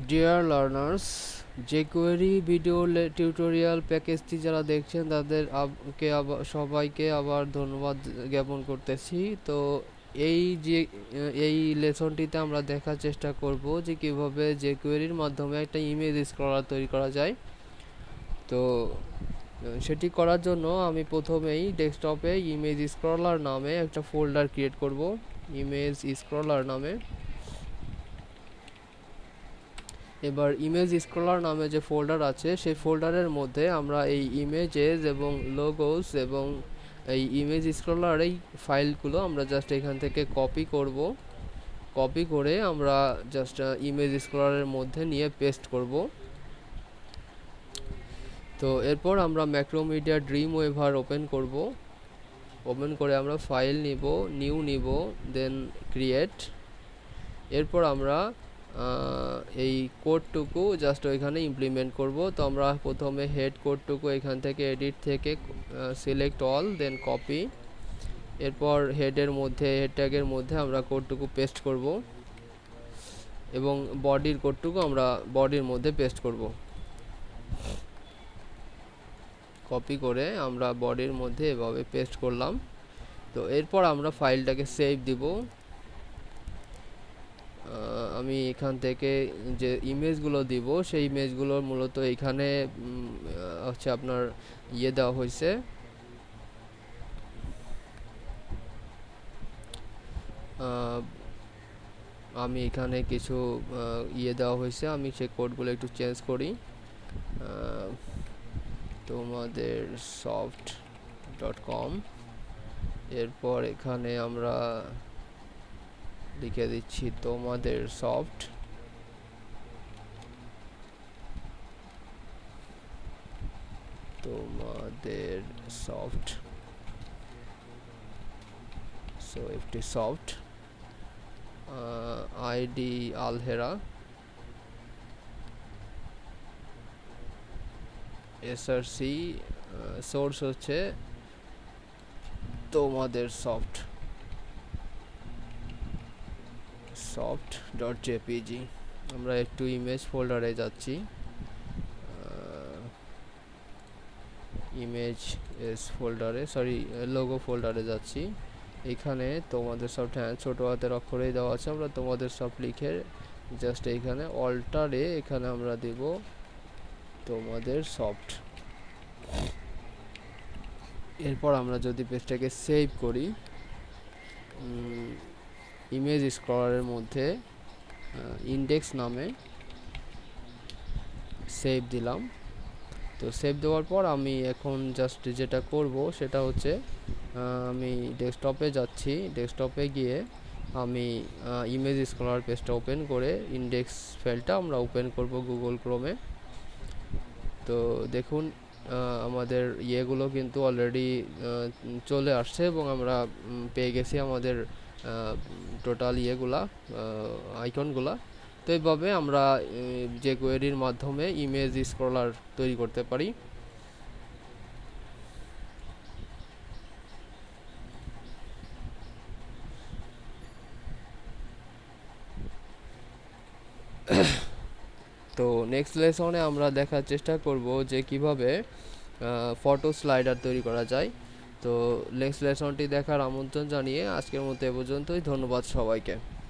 Deer learners, jQuery video tutorial প্যাকেজটি যারা দেখছেন তাদের সবাইকে আবার ধন্যবাদ জ্ঞাপন করতেছি। তো এই লেসনটিতে আমরা দেখার চেষ্টা করব যে কিভাবে jQueryর মাধ্যমে একটা ইমেজ স্ক্রলার তৈরি করা যায়। তো সেটি করার জন্য আমি প্রথমেই ডেস্কটপে ইমেজ স্ক্রলার নামে একটা ফোল্ডার ক্রিয়েট করব, ইমেজ স্ক্রলার নামে। এবার ইমেজ স্ক্রলার নামে যে ফোল্ডার আছে সেই ফোল্ডারের মধ্যে আমরা এই ইমেজেস এবং লোগোস এবং এই ইমেজ স্ক্রলার এই ফাইলগুলো আমরা জাস্ট এখান থেকে কপি করব। কপি করে আমরা জাস্ট ইমেজ স্ক্রলারের মধ্যে নিয়ে পেস্ট করব। তো এরপর আমরা ম্যাক্রোমিডিয়া ড্রিমওয়েভার ওপেন করব। ওপেন করে আমরা ফাইল নিব, নিউ নিব, দেন ক্রিয়েট। এরপর আমরা এই কোডটুকু জাস্ট ওইখানে ইমপ্লিমেন্ট করব। তো আমরা প্রথমে হেড কোডটুকু এখান থেকে এডিট থেকে সিলেক্ট অল, দেন কপি। এরপর হেড ট্যাগের মধ্যে আমরা কোডটুকু পেস্ট করব এবং বডির কোডটুকু আমরা বডির মধ্যে পেস্ট করব। কপি করে আমরা বডির মধ্যে এভাবে পেস্ট করলাম। তো এরপর আমরা ফাইলটাকে সেভ দিব। আমি এখান থেকে যে ইমেজগুলো দিব সেই ইমেজগুলো মূলত এখানে হচ্ছে আপনার দেওয়া হয়েছে। আমি এখানে কিছু দেওয়া হয়েছে, আমি সেই কোডগুলো একটু চেঞ্জ করি। তোমাদের soft.com, এরপর এখানে আমরা লিখে দিচ্ছি তোমাদের soft. So FT soft, ID Alhera, SRC, source হচ্ছে তোমাদের soft.jpg। আমরা একটু ইমেজ ফোল্ডারে যাচ্ছি, ইমেজ এস ফোল্ডারে, লোগো ফোল্ডারে যাচ্ছি। এখানে তোমাদের সফট, ছোট হাতের অক্ষরেই দেওয়া আছে। আমরা তোমাদের সফট লিখে জাস্ট এইখানে অল্টারে এখানে আমরা দেব তোমাদের সফট। এরপর আমরা যদি পেজটাকে সেভ করি, ইমেজ স্ক্রলারের মধ্যে ইন্ডেক্স নামে সেভ দিলাম। তো সেভ দেওয়ার পর আমি এখন জাস্ট যেটা করব সেটা হচ্ছে আমি ডেস্কটপে যাচ্ছি। ডেস্কটপে গিয়ে আমি ইমেজ স্ক্রলার পেজটা ওপেন করে ইন্ডেক্স ফাইলটা আমরা ওপেন করব গুগল ক্রোমে। তো দেখুন আমাদের ইয়েগুলো কিন্তু অলরেডি চলে আসছে এবং আমরা পেয়ে গেছি আমাদের টোটাল আইকনগুলা। তো এইভাবে আমরা jQueryর মাধ্যমে ইমেজ স্ক্রলার তৈরি করতে পারি। তো নেক্সট লেসনে আমরা দেখার চেষ্টা করব যে কিভাবে ফটো স্লাইডার তৈরি করা যায়। তো নেক্সট লেসনটি দেখার আমন্ত্রণ জানিয়ে আজকের মতো এ পর্যন্তই। ধন্যবাদ সবাইকে।